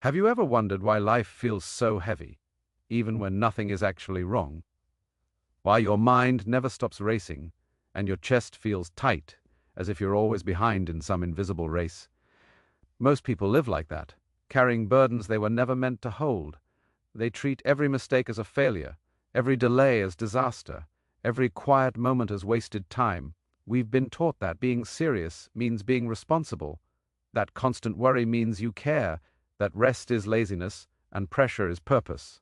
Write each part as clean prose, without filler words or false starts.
Have you ever wondered why life feels so heavy, even when nothing is actually wrong? Why your mind never stops racing, and your chest feels tight, as if you're always behind in some invisible race? Most people live like that, carrying burdens they were never meant to hold. They treat every mistake as a failure, every delay as disaster, every quiet moment as wasted time. We've been taught that being serious means being responsible, that constant worry means you care, that rest is laziness and pressure is purpose.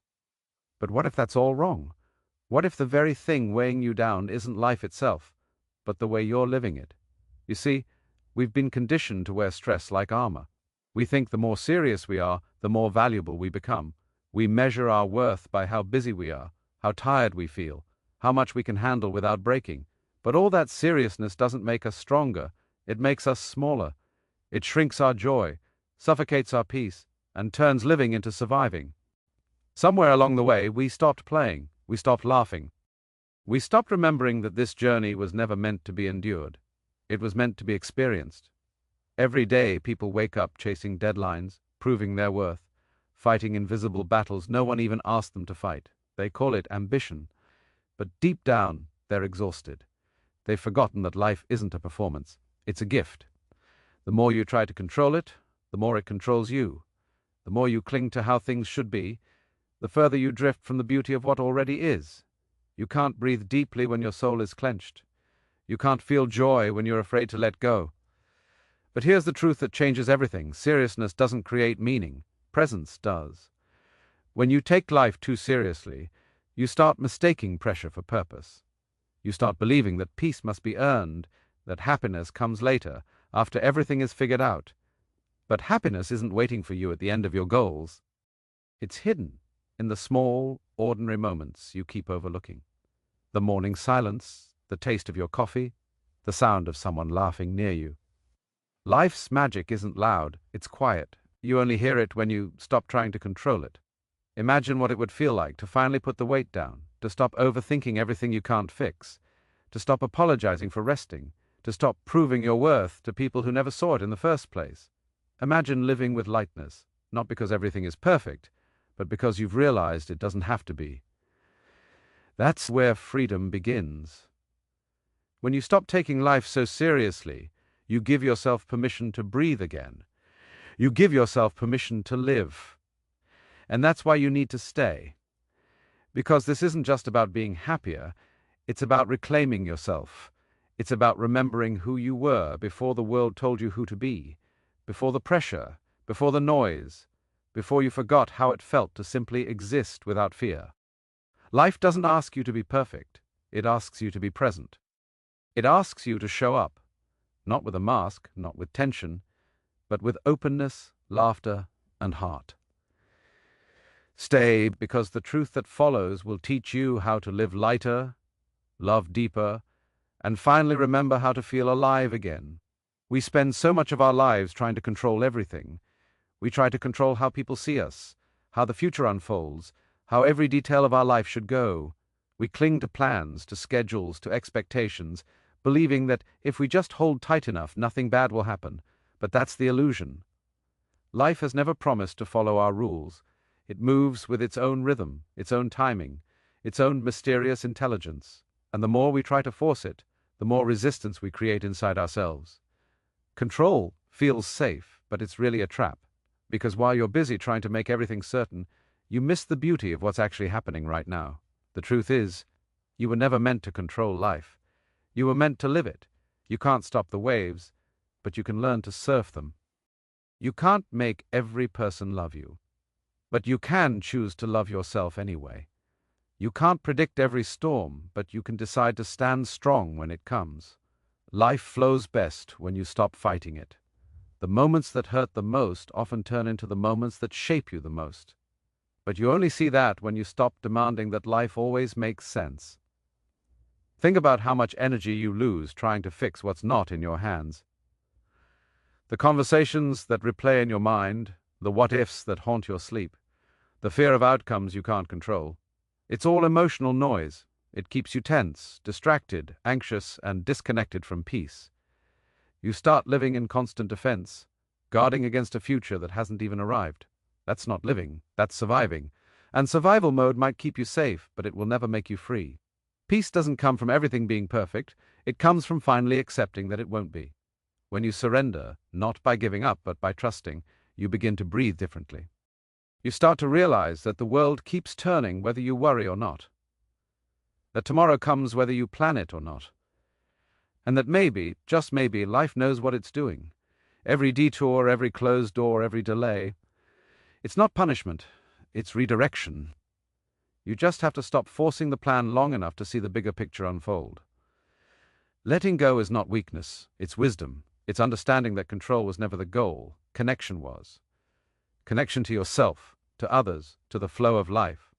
But what if that's all wrong? What if the very thing weighing you down isn't life itself, but the way you're living it? You see, we've been conditioned to wear stress like armor. We think the more serious we are, the more valuable we become. We measure our worth by how busy we are, how tired we feel, how much we can handle without breaking. But all that seriousness doesn't make us stronger. It makes us smaller. It shrinks our joy, suffocates our peace, and turns living into surviving. Somewhere along the way, we stopped playing. We stopped laughing. We stopped remembering that this journey was never meant to be endured. It was meant to be experienced. Every day, people wake up chasing deadlines, proving their worth, fighting invisible battles no one even asked them to fight. They call it ambition. But deep down, they're exhausted. They've forgotten that life isn't a performance. It's a gift. The more you try to control it, the more it controls you. The more you cling to how things should be, the further you drift from the beauty of what already is. You can't breathe deeply when your soul is clenched. You can't feel joy when you're afraid to let go. But here's the truth that changes everything. Seriousness doesn't create meaning. Presence does. When you take life too seriously, you start mistaking pressure for purpose. You start believing that peace must be earned, that happiness comes later, after everything is figured out. But happiness isn't waiting for you at the end of your goals. It's hidden in the small, ordinary moments you keep overlooking. The morning silence, the taste of your coffee, the sound of someone laughing near you. Life's magic isn't loud, it's quiet. You only hear it when you stop trying to control it. Imagine what it would feel like to finally put the weight down, to stop overthinking everything you can't fix, to stop apologizing for resting, to stop proving your worth to people who never saw it in the first place. Imagine living with lightness, not because everything is perfect, but because you've realized it doesn't have to be. That's where freedom begins. When you stop taking life so seriously, you give yourself permission to breathe again. You give yourself permission to live. And that's why you need to stay. Because this isn't just about being happier, it's about reclaiming yourself. It's about remembering who you were before the world told you who to be, before the pressure, before the noise, before you forgot how it felt to simply exist without fear. Life doesn't ask you to be perfect. It asks you to be present. It asks you to show up, not with a mask, not with tension, but with openness, laughter, and heart. Stay, because the truth that follows will teach you how to live lighter, love deeper, and finally remember how to feel alive again. We spend so much of our lives trying to control everything. We try to control how people see us, how the future unfolds, how every detail of our life should go. We cling to plans, to schedules, to expectations, believing that if we just hold tight enough, nothing bad will happen. But that's the illusion. Life has never promised to follow our rules. It moves with its own rhythm, its own timing, its own mysterious intelligence. And the more we try to force it, the more resistance we create inside ourselves. Control feels safe, but it's really a trap. Because while you're busy trying to make everything certain, you miss the beauty of what's actually happening right now. The truth is, you were never meant to control life. You were meant to live it. You can't stop the waves, but you can learn to surf them. You can't make every person love you, but you can choose to love yourself anyway. You can't predict every storm, but you can decide to stand strong when it comes. Life flows best when you stop fighting it. The moments that hurt the most often turn into the moments that shape you the most. But you only see that when you stop demanding that life always makes sense. Think about how much energy you lose trying to fix what's not in your hands. The conversations that replay in your mind, the what-ifs that haunt your sleep, the fear of outcomes you can't control. It's all emotional noise. It keeps you tense, distracted, anxious, and disconnected from peace. You start living in constant defense, guarding against a future that hasn't even arrived. That's not living, that's surviving. And survival mode might keep you safe, but it will never make you free. Peace doesn't come from everything being perfect, it comes from finally accepting that it won't be. When you surrender, not by giving up, but by trusting, you begin to breathe differently. You start to realize that the world keeps turning whether you worry or not, that tomorrow comes whether you plan it or not, and that maybe, just maybe, life knows what it's doing. Every detour, every closed door, every delay, it's not punishment, it's redirection. You just have to stop forcing the plan long enough to see the bigger picture unfold. Letting go is not weakness, it's wisdom. It's understanding that control was never the goal, connection was. Connection to yourself, to others, to the flow of life.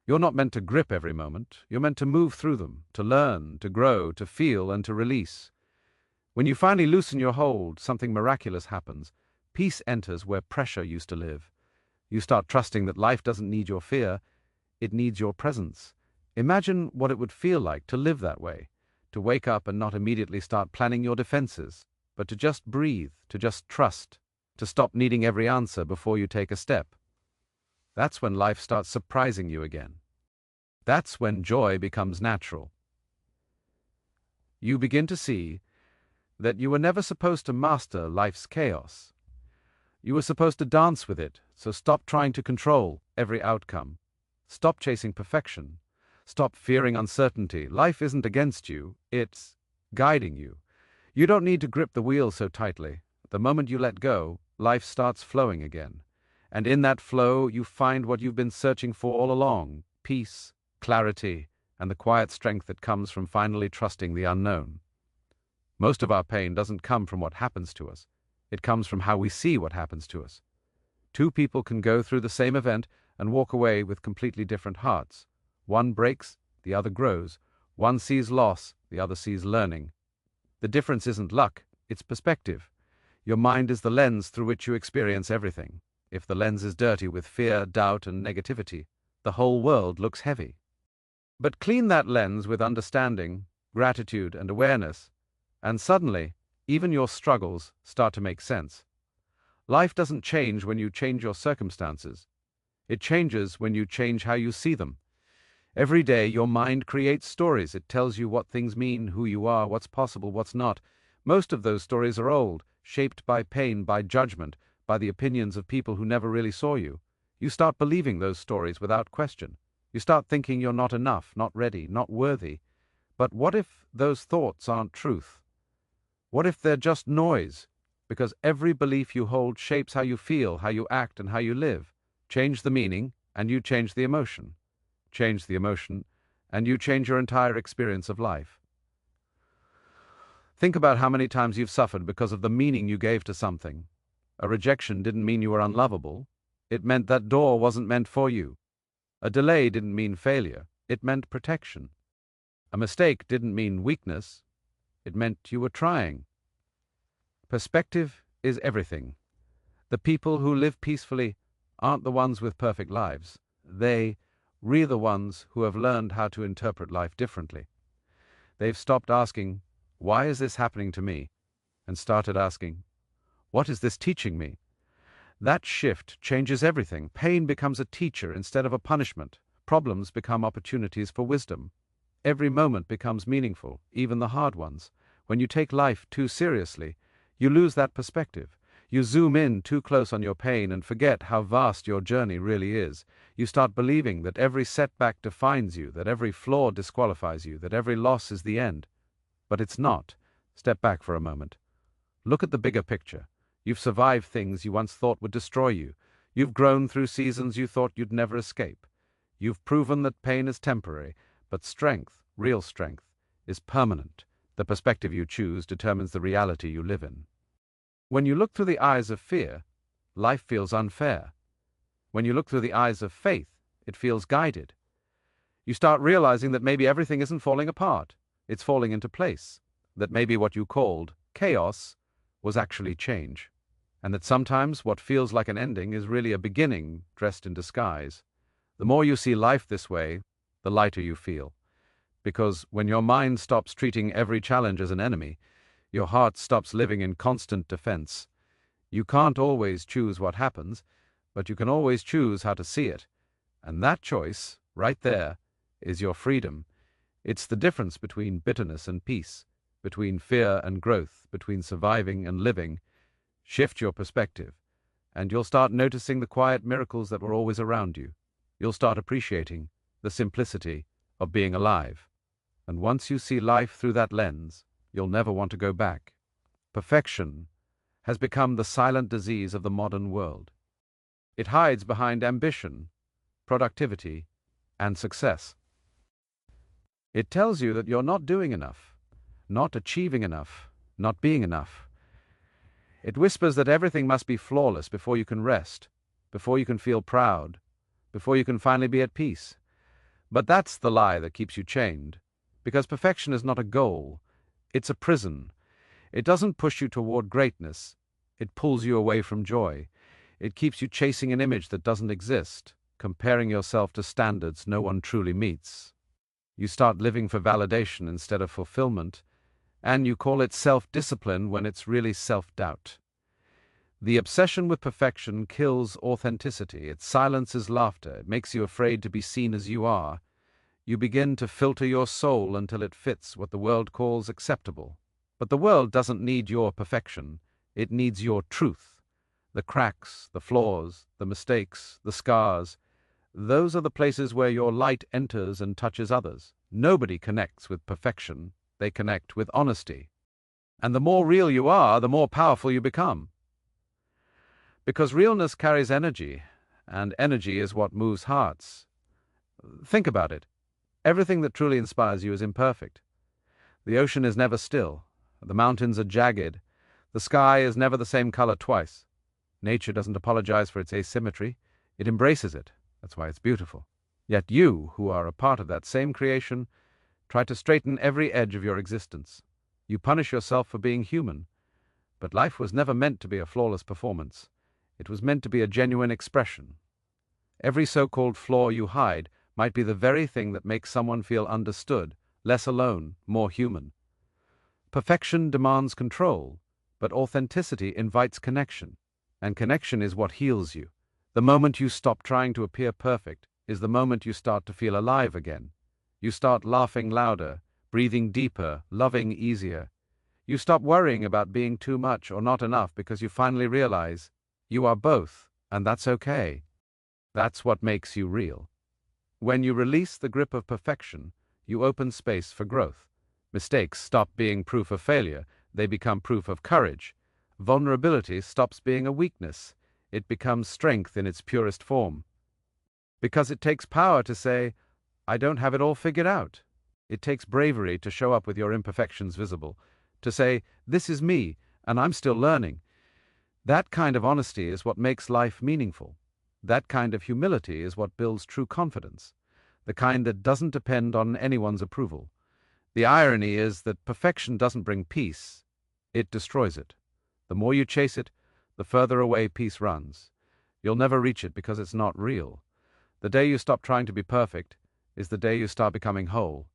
You're not meant to grip every moment, you're meant to move through them, to learn, to grow, to feel, and to release. When you finally loosen your hold, something miraculous happens. Peace enters where pressure used to live. You start trusting that life doesn't need your fear, it needs your presence. Imagine what it would feel like to live that way, to wake up and not immediately start planning your defenses, but to just breathe, to just trust, to stop needing every answer before you take a step. That's when life starts surprising you again. That's when joy becomes natural. You begin to see that you were never supposed to master life's chaos. You were supposed to dance with it, so stop trying to control every outcome. Stop chasing perfection. Stop fearing uncertainty. Life isn't against you, it's guiding you. You don't need to grip the wheel so tightly. The moment you let go, life starts flowing again. And in that flow, you find what you've been searching for all along: peace, clarity, and the quiet strength that comes from finally trusting the unknown. Most of our pain doesn't come from what happens to us. It comes from how we see what happens to us. Two people can go through the same event and walk away with completely different hearts. One breaks, the other grows. One sees loss, the other sees learning. The difference isn't luck, it's perspective. Your mind is the lens through which you experience everything. If the lens is dirty with fear, doubt, and negativity, the whole world looks heavy. But clean that lens with understanding, gratitude, and awareness, and suddenly, even your struggles start to make sense. Life doesn't change when you change your circumstances. It changes when you change how you see them. Every day, your mind creates stories. It tells you what things mean, who you are, what's possible, what's not. Most of those stories are old, shaped by pain, by judgment, by the opinions of people who never really saw you. You start believing those stories without question. You start thinking you're not enough, not ready, not worthy. But what if those thoughts aren't truth? What if they're just noise? Because every belief you hold shapes how you feel, how you act, and how you live. Change the meaning, and you change the emotion. Change the emotion, and you change your entire experience of life. Think about how many times you've suffered because of the meaning you gave to something. A rejection didn't mean you were unlovable. It meant that door wasn't meant for you. A delay didn't mean failure. It meant protection. A mistake didn't mean weakness. It meant you were trying. Perspective is everything. The people who live peacefully aren't the ones with perfect lives. We're the ones who have learned how to interpret life differently. They've stopped asking, "Why is this happening to me?" and started asking, "What is this teaching me?" That shift changes everything. Pain becomes a teacher instead of a punishment. Problems become opportunities for wisdom. Every moment becomes meaningful, even the hard ones. When you take life too seriously, you lose that perspective. You zoom in too close on your pain and forget how vast your journey really is. You start believing that every setback defines you, that every flaw disqualifies you, that every loss is the end. But it's not. Step back for a moment. Look at the bigger picture. You've survived things you once thought would destroy you. You've grown through seasons you thought you'd never escape. You've proven that pain is temporary, but strength, real strength, is permanent. The perspective you choose determines the reality you live in. When you look through the eyes of fear, life feels unfair. When you look through the eyes of faith, it feels guided. You start realizing that maybe everything isn't falling apart. It's falling into place. That maybe what you called chaos was actually change. And that sometimes what feels like an ending is really a beginning dressed in disguise. The more you see life this way, the lighter you feel. Because when your mind stops treating every challenge as an enemy, your heart stops living in constant defense. You can't always choose what happens, but you can always choose how to see it. And that choice, right there, is your freedom. It's the difference between bitterness and peace, between fear and growth, between surviving and living. Shift your perspective, and you'll start noticing the quiet miracles that were always around you. You'll start appreciating the simplicity of being alive. And once you see life through that lens, you'll never want to go back. Perfection has become the silent disease of the modern world. It hides behind ambition, productivity, and success. It tells you that you're not doing enough, not achieving enough, not being enough. It whispers that everything must be flawless before you can rest, before you can feel proud, before you can finally be at peace. But that's the lie that keeps you chained, because perfection is not a goal, it's a prison. It doesn't push you toward greatness, it pulls you away from joy. It keeps you chasing an image that doesn't exist, comparing yourself to standards no one truly meets. You start living for validation instead of fulfillment, and you call it self-discipline when it's really self-doubt. The obsession with perfection kills authenticity. It silences laughter. It makes you afraid to be seen as you are. You begin to filter your soul until it fits what the world calls acceptable. But the world doesn't need your perfection. It needs your truth. The cracks, the flaws, the mistakes, the scars, those are the places where your light enters and touches others. Nobody connects with perfection. They connect with honesty. And the more real you are, the more powerful you become. Because realness carries energy, and energy is what moves hearts. Think about it. Everything that truly inspires you is imperfect. The ocean is never still. The mountains are jagged. The sky is never the same color twice. Nature doesn't apologize for its asymmetry. It embraces it. That's why it's beautiful. Yet you, who are a part of that same creation, try to straighten every edge of your existence. You punish yourself for being human. But life was never meant to be a flawless performance. It was meant to be a genuine expression. Every so-called flaw you hide might be the very thing that makes someone feel understood, less alone, more human. Perfection demands control, but authenticity invites connection. And connection is what heals you. The moment you stop trying to appear perfect is the moment you start to feel alive again. You start laughing louder, breathing deeper, loving easier. You stop worrying about being too much or not enough because you finally realize you are both, and that's okay. That's what makes you real. When you release the grip of perfection, you open space for growth. Mistakes stop being proof of failure, they become proof of courage. Vulnerability stops being a weakness. It becomes strength in its purest form. Because it takes power to say, I don't have it all figured out. It takes bravery to show up with your imperfections visible, to say, this is me, and I'm still learning. That kind of honesty is what makes life meaningful. That kind of humility is what builds true confidence, the kind that doesn't depend on anyone's approval. The irony is that perfection doesn't bring peace, it destroys it. The more you chase it, the further away peace runs. You'll never reach it because it's not real. The day you stop trying to be perfect is the day you start becoming whole.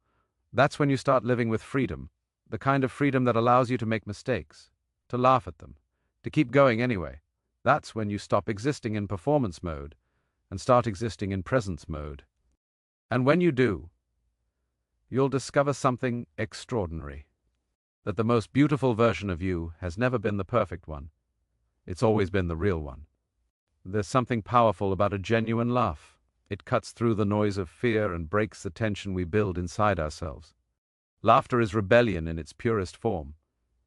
That's when you start living with freedom, the kind of freedom that allows you to make mistakes, to laugh at them, to keep going anyway. That's when you stop existing in performance mode and start existing in presence mode. And when you do, you'll discover something extraordinary. That the most beautiful version of you has never been the perfect one. It's always been the real one. There's something powerful about a genuine laugh. It cuts through the noise of fear and breaks the tension we build inside ourselves. Laughter is rebellion in its purest form.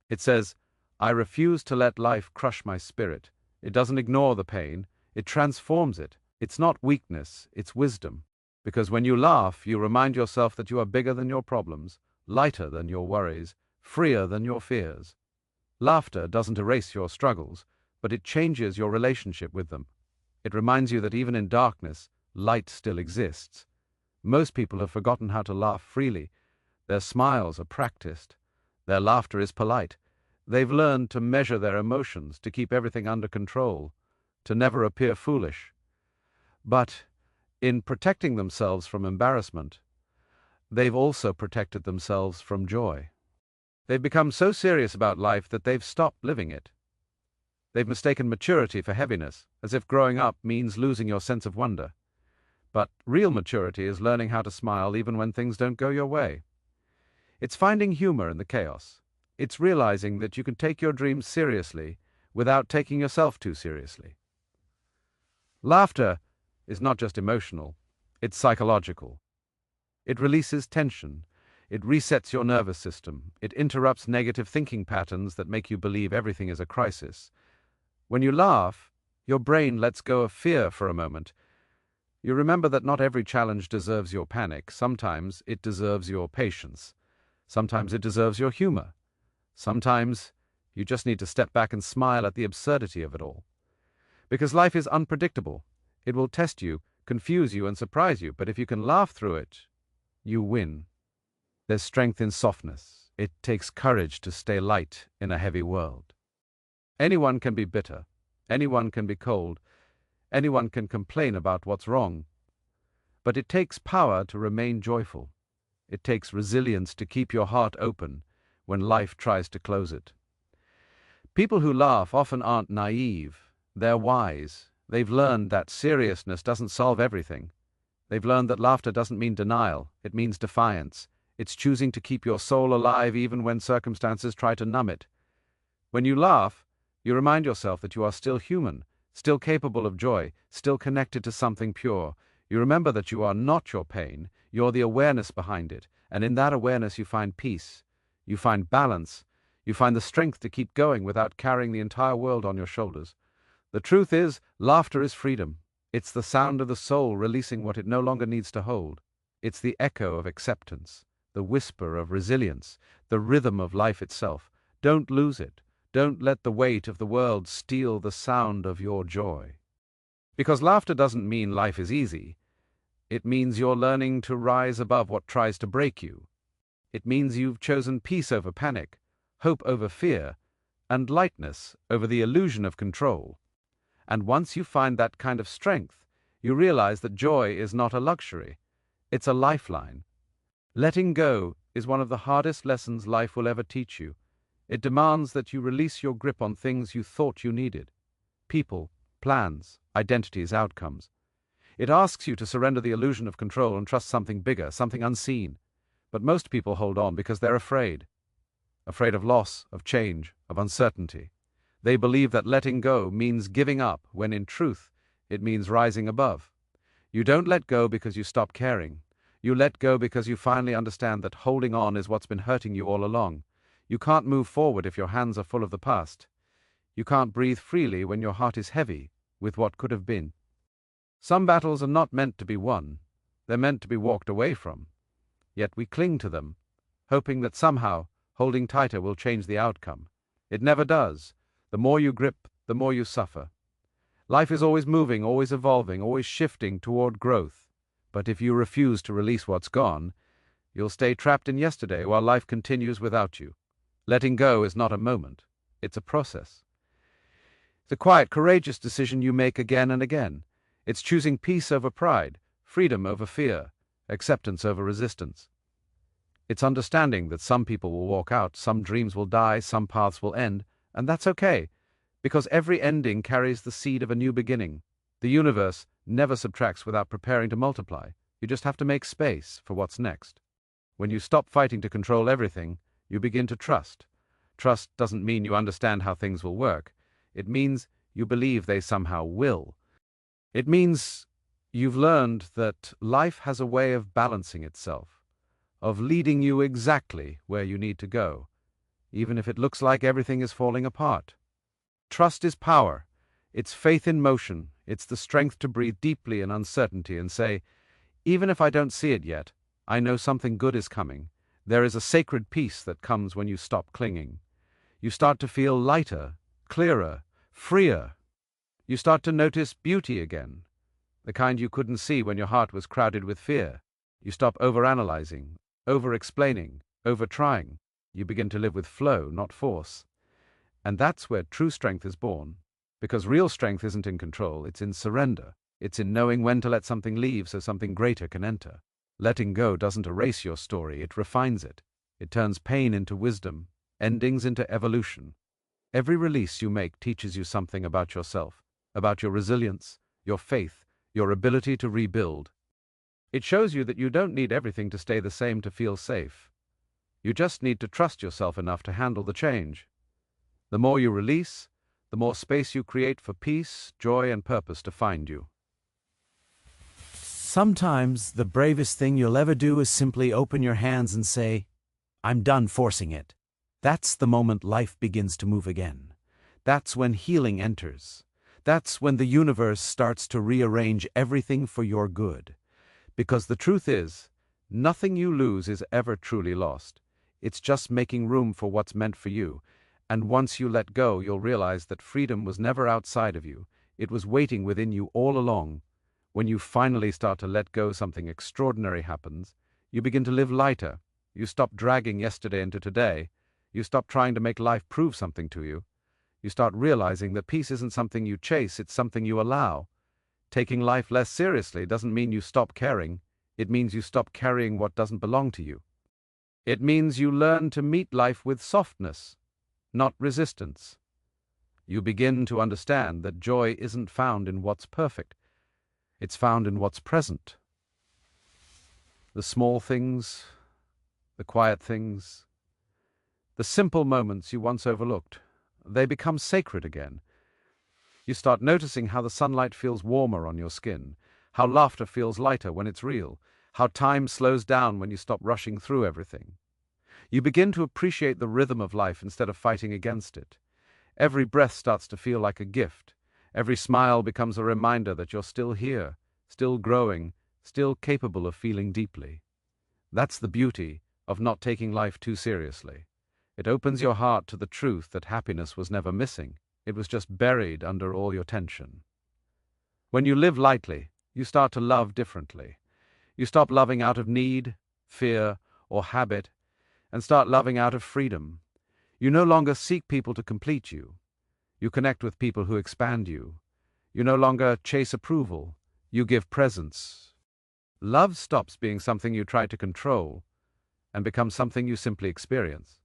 It says, I refuse to let life crush my spirit. It doesn't ignore the pain. It transforms it. It's not weakness, it's wisdom. Because when you laugh, you remind yourself that you are bigger than your problems, lighter than your worries, freer than your fears. Laughter doesn't erase your struggles, but it changes your relationship with them. It reminds you that even in darkness, light still exists. Most people have forgotten how to laugh freely. Their smiles are practiced. Their laughter is polite. They've learned to measure their emotions, to keep everything under control, to never appear foolish. But in protecting themselves from embarrassment, they've also protected themselves from joy. They've become so serious about life that they've stopped living it. They've mistaken maturity for heaviness, as if growing up means losing your sense of wonder. But real maturity is learning how to smile even when things don't go your way. It's finding humor in the chaos. It's realizing that you can take your dreams seriously without taking yourself too seriously. Laughter is not just emotional, it's psychological. It releases tension. It resets your nervous system. It interrupts negative thinking patterns that make you believe everything is a crisis. When you laugh, your brain lets go of fear for a moment. You remember that not every challenge deserves your panic. Sometimes it deserves your patience. Sometimes it deserves your humor. Sometimes you just need to step back and smile at the absurdity of it all. Because life is unpredictable. It will test you, confuse you, and surprise you. But if you can laugh through it, you win. There's strength in softness. It takes courage to stay light in a heavy world. Anyone can be bitter. Anyone can be cold. Anyone can complain about what's wrong. But it takes power to remain joyful. It takes resilience to keep your heart open when life tries to close it. People who laugh often aren't naive. They're wise. They've learned that seriousness doesn't solve everything. They've learned that laughter doesn't mean denial. It means defiance. It's choosing to keep your soul alive even when circumstances try to numb it. When you laugh, you remind yourself that you are still human, still capable of joy, still connected to something pure. You remember that you are not your pain, you're the awareness behind it, and in that awareness you find peace, you find balance, you find the strength to keep going without carrying the entire world on your shoulders. The truth is, laughter is freedom. It's the sound of the soul releasing what it no longer needs to hold. It's the echo of acceptance, the whisper of resilience, the rhythm of life itself. Don't lose it. Don't let the weight of the world steal the sound of your joy. Because laughter doesn't mean life is easy. It means you're learning to rise above what tries to break you. It means you've chosen peace over panic, hope over fear, and lightness over the illusion of control. And once you find that kind of strength, you realize that joy is not a luxury. It's a lifeline. Letting go is one of the hardest lessons life will ever teach you. It demands that you release your grip on things you thought you needed. People, plans, identities, outcomes. It asks you to surrender the illusion of control and trust something bigger, something unseen. But most people hold on because they're afraid. Afraid of loss, of change, of uncertainty. They believe that letting go means giving up, when in truth, it means rising above. You don't let go because you stop caring. You let go because you finally understand that holding on is what's been hurting you all along. You can't move forward if your hands are full of the past. You can't breathe freely when your heart is heavy with what could have been. Some battles are not meant to be won. They're meant to be walked away from. Yet we cling to them, hoping that somehow holding tighter will change the outcome. It never does. The more you grip, the more you suffer. Life is always moving, always evolving, always shifting toward growth. But if you refuse to release what's gone, you'll stay trapped in yesterday while life continues without you. Letting go is not a moment. It's a process. It's a quiet, courageous decision you make again and again. It's choosing peace over pride, freedom over fear, acceptance over resistance. It's understanding that some people will walk out, some dreams will die, some paths will end, and that's okay, because every ending carries the seed of a new beginning. The universe never subtracts without preparing to multiply. You just have to make space for what's next. When you stop fighting to control everything, you begin to trust. Trust doesn't mean you understand how things will work. It means you believe they somehow will. It means you've learned that life has a way of balancing itself, of leading you exactly where you need to go, even if it looks like everything is falling apart. Trust is power. It's faith in motion. It's the strength to breathe deeply in uncertainty and say, even if I don't see it yet, I know something good is coming. There is a sacred peace that comes when you stop clinging. You start to feel lighter, clearer, freer. You start to notice beauty again, the kind you couldn't see when your heart was crowded with fear. You stop overanalyzing, over-explaining, over-trying. You begin to live with flow, not force. And that's where true strength is born. Because real strength isn't in control, it's in surrender. It's in knowing when to let something leave so something greater can enter. Letting go doesn't erase your story, it refines it. It turns pain into wisdom, endings into evolution. Every release you make teaches you something about yourself, about your resilience, your faith, your ability to rebuild. It shows you that you don't need everything to stay the same to feel safe. You just need to trust yourself enough to handle the change. The more you release, the more space you create for peace, joy, and purpose to find you. Sometimes the bravest thing you'll ever do is simply open your hands and say, "I'm done forcing it." That's the moment life begins to move again. That's when healing enters. That's when the universe starts to rearrange everything for your good. Because the truth is, nothing you lose is ever truly lost. It's just making room for what's meant for you. And once you let go, you'll realize that freedom was never outside of you. It was waiting within you all along. When you finally start to let go, something extraordinary happens. You begin to live lighter. You stop dragging yesterday into today. You stop trying to make life prove something to you. You start realizing that peace isn't something you chase, it's something you allow. Taking life less seriously doesn't mean you stop caring. It means you stop carrying what doesn't belong to you. It means you learn to meet life with softness, not resistance. You begin to understand that joy isn't found in what's perfect. It's found in what's present. The small things, the quiet things, the simple moments you once overlooked, they become sacred again. You start noticing how the sunlight feels warmer on your skin, how laughter feels lighter when it's real, how time slows down when you stop rushing through everything. You begin to appreciate the rhythm of life instead of fighting against it. Every breath starts to feel like a gift. Every smile becomes a reminder that you're still here, still growing, still capable of feeling deeply. That's the beauty of not taking life too seriously. It opens your heart to the truth that happiness was never missing. It was just buried under all your tension. When you live lightly, you start to love differently. You stop loving out of need, fear, or habit, and start loving out of freedom. You no longer seek people to complete you. You connect with people who expand you. You no longer chase approval. You give presence. Love stops being something you try to control and becomes something you simply experience.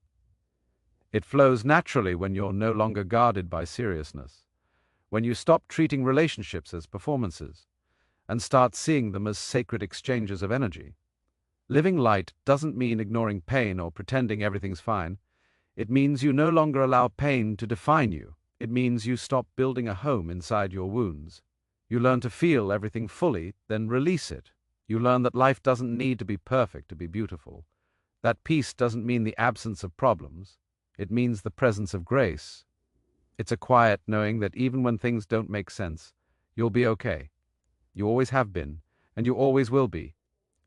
It flows naturally when you're no longer guarded by seriousness, when you stop treating relationships as performances and start seeing them as sacred exchanges of energy. Living light doesn't mean ignoring pain or pretending everything's fine. It means you no longer allow pain to define you. It means you stop building a home inside your wounds. You learn to feel everything fully, then release it. You learn that life doesn't need to be perfect to be beautiful. That peace doesn't mean the absence of problems. It means the presence of grace. It's a quiet knowing that even when things don't make sense, you'll be okay. You always have been, and you always will be.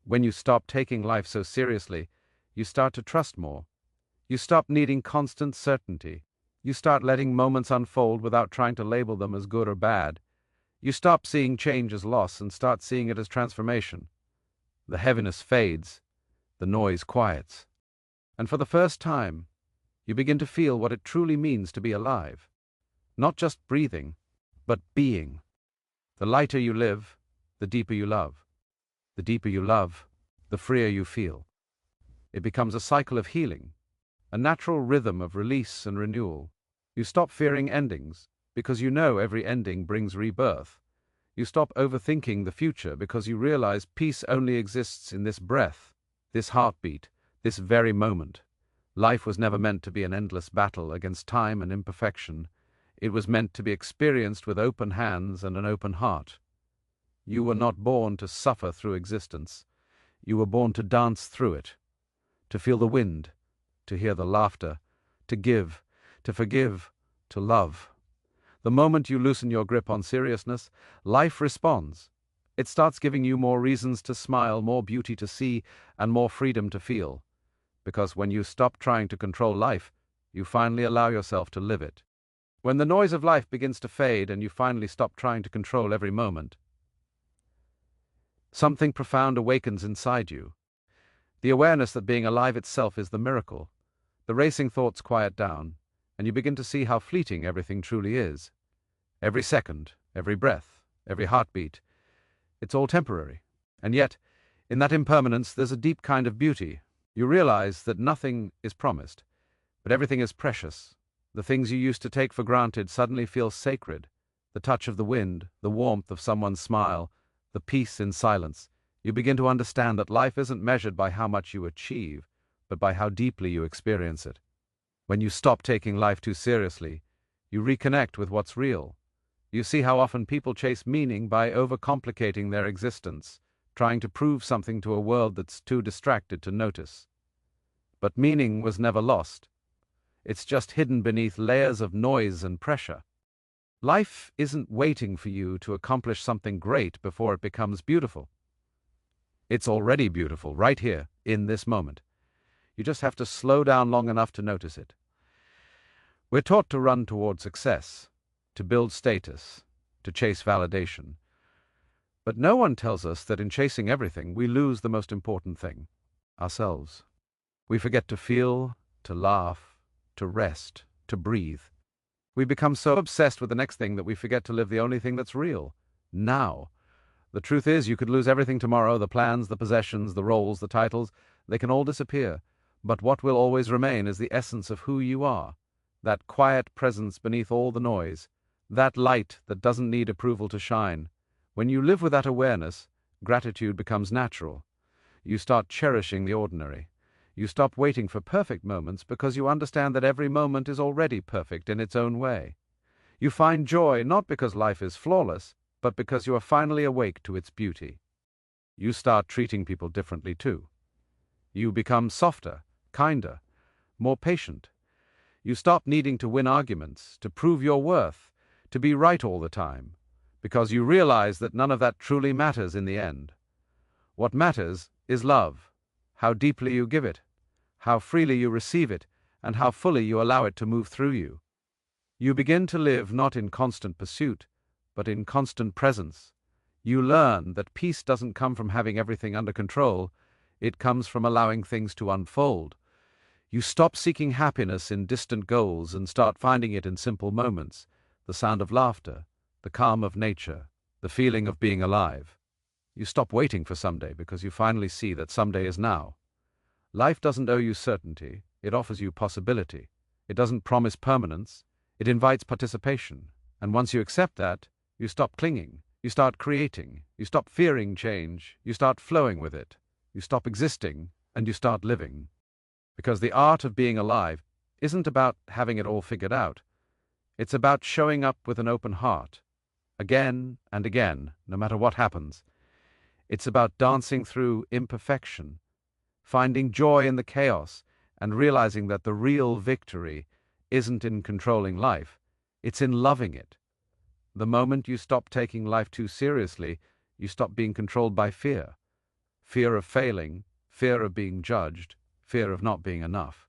When you stop taking life so seriously, you start to trust more. You stop needing constant certainty. You start letting moments unfold without trying to label them as good or bad. You stop seeing change as loss and start seeing it as transformation. The heaviness fades, the noise quiets. And for the first time, you begin to feel what it truly means to be alive. Not just breathing, but being. The lighter you live, the deeper you love. The deeper you love, the freer you feel. It becomes a cycle of healing, a natural rhythm of release and renewal. You stop fearing endings, because you know every ending brings rebirth. You stop overthinking the future because you realize peace only exists in this breath, this heartbeat, this very moment. Life was never meant to be an endless battle against time and imperfection. It was meant to be experienced with open hands and an open heart. You were not born to suffer through existence. You were born to dance through it, to feel the wind, to hear the laughter, to give, to forgive, to love. The moment you loosen your grip on seriousness, life responds. It starts giving you more reasons to smile, more beauty to see, and more freedom to feel. Because when you stop trying to control life, you finally allow yourself to live it. When the noise of life begins to fade and you finally stop trying to control every moment, something profound awakens inside you. The awareness that being alive itself is the miracle. The racing thoughts quiet down, and you begin to see how fleeting everything truly is. Every second, every breath, every heartbeat, it's all temporary. And yet, in that impermanence, there's a deep kind of beauty. You realize that nothing is promised, but everything is precious. The things you used to take for granted suddenly feel sacred. The touch of the wind, the warmth of someone's smile, the peace in silence. You begin to understand that life isn't measured by how much you achieve, but by how deeply you experience it. When you stop taking life too seriously, you reconnect with what's real. You see how often people chase meaning by overcomplicating their existence, trying to prove something to a world that's too distracted to notice. But meaning was never lost. It's just hidden beneath layers of noise and pressure. Life isn't waiting for you to accomplish something great before it becomes beautiful. It's already beautiful right here, in this moment. You just have to slow down long enough to notice it. We're taught to run toward success, to build status, to chase validation. But no one tells us that in chasing everything, we lose the most important thing, ourselves. We forget to feel, to laugh, to rest, to breathe. We become so obsessed with the next thing that we forget to live the only thing that's real, now. The truth is, you could lose everything tomorrow, the plans, the possessions, the roles, the titles. They can all disappear. But what will always remain is the essence of who you are, that quiet presence beneath all the noise, that light that doesn't need approval to shine. When you live with that awareness, gratitude becomes natural. You start cherishing the ordinary. You stop waiting for perfect moments because you understand that every moment is already perfect in its own way. You find joy not because life is flawless, but because you are finally awake to its beauty. You start treating people differently too. You become softer, kinder, more patient. You stop needing to win arguments, to prove your worth, to be right all the time, because you realize that none of that truly matters in the end. What matters is love, how deeply you give it, how freely you receive it, and how fully you allow it to move through you. You begin to live not in constant pursuit, but in constant presence. You learn that peace doesn't come from having everything under control, it comes from allowing things to unfold. You stop seeking happiness in distant goals and start finding it in simple moments, the sound of laughter, the calm of nature, the feeling of being alive. You stop waiting for someday because you finally see that someday is now. Life doesn't owe you certainty, it offers you possibility. It doesn't promise permanence, it invites participation. And once you accept that, you stop clinging, you start creating, you stop fearing change, you start flowing with it, you stop existing, and you start living. Because the art of being alive isn't about having it all figured out. It's about showing up with an open heart, again and again, no matter what happens. It's about dancing through imperfection, finding joy in the chaos, and realizing that the real victory isn't in controlling life, it's in loving it. The moment you stop taking life too seriously, you stop being controlled by fear. Fear of failing, fear of being judged, fear of not being enough.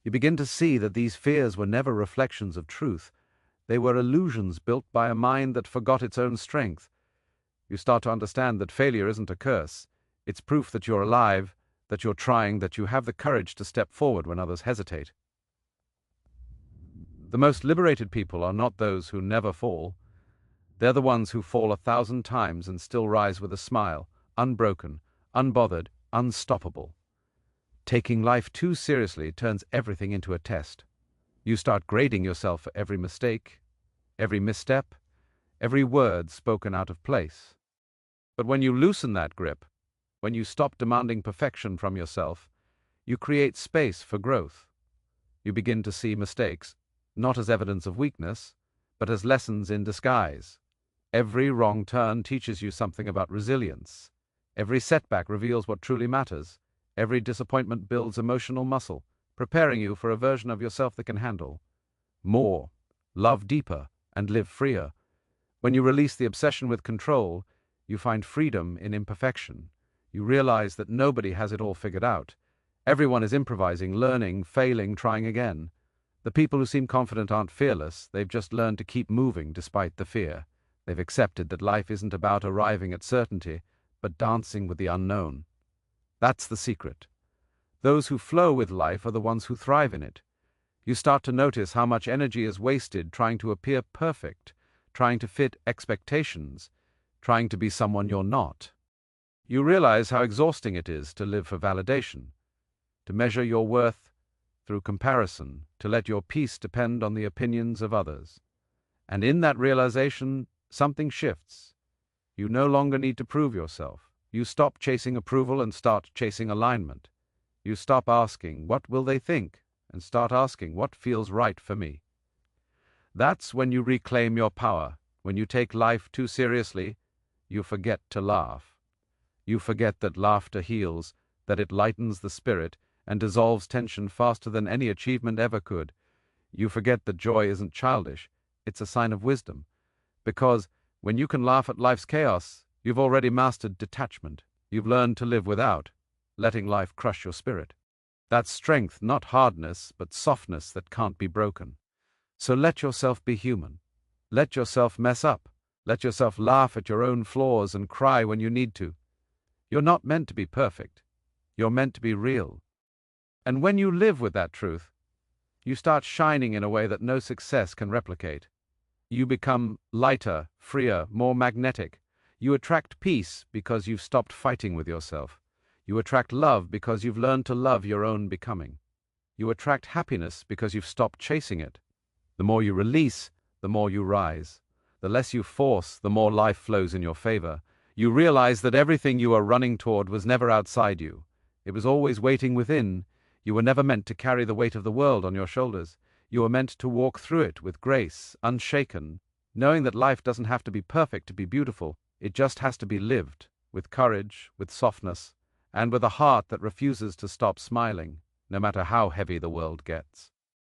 You begin to see that these fears were never reflections of truth. They were illusions built by a mind that forgot its own strength. You start to understand that failure isn't a curse. It's proof that you're alive, that you're trying, that you have the courage to step forward when others hesitate. The most liberated people are not those who never fall. They're the ones who fall 1,000 times and still rise with a smile, unbroken, unbothered, unstoppable. Taking life too seriously turns everything into a test. You start grading yourself for every mistake, every misstep, every word spoken out of place. But when you loosen that grip, when you stop demanding perfection from yourself, you create space for growth. You begin to see mistakes, not as evidence of weakness, but as lessons in disguise. Every wrong turn teaches you something about resilience. Every setback reveals what truly matters. Every disappointment builds emotional muscle, preparing you for a version of yourself that can handle more, love deeper, and live freer. When you release the obsession with control, you find freedom in imperfection. You realize that nobody has it all figured out. Everyone is improvising, learning, failing, trying again. The people who seem confident aren't fearless. They've just learned to keep moving despite the fear. They've accepted that life isn't about arriving at certainty, but dancing with the unknown. That's the secret. Those who flow with life are the ones who thrive in it. You start to notice how much energy is wasted trying to appear perfect, trying to fit expectations, trying to be someone you're not. You realize how exhausting it is to live for validation, to measure your worth through comparison, to let your peace depend on the opinions of others. And in that realization, something shifts. You no longer need to prove yourself. You stop chasing approval and start chasing alignment. You stop asking, "What will they think?" and start asking, "What feels right for me?" That's when you reclaim your power. When you take life too seriously, you forget to laugh. You forget that laughter heals, that it lightens the spirit and dissolves tension faster than any achievement ever could. You forget that joy isn't childish, it's a sign of wisdom. Because when you can laugh at life's chaos, you've already mastered detachment. You've learned to live without letting life crush your spirit. That's strength, not hardness, but softness that can't be broken. So let yourself be human. Let yourself mess up. Let yourself laugh at your own flaws and cry when you need to. You're not meant to be perfect. You're meant to be real. And when you live with that truth, you start shining in a way that no success can replicate. You become lighter, freer, more magnetic. You attract peace because you've stopped fighting with yourself. You attract love because you've learned to love your own becoming. You attract happiness because you've stopped chasing it. The more you release, the more you rise. The less you force, the more life flows in your favor. You realize that everything you are running toward was never outside you. It was always waiting within. You were never meant to carry the weight of the world on your shoulders. You were meant to walk through it with grace, unshaken, knowing that life doesn't have to be perfect to be beautiful. It just has to be lived, with courage, with softness, and with a heart that refuses to stop smiling, no matter how heavy the world gets.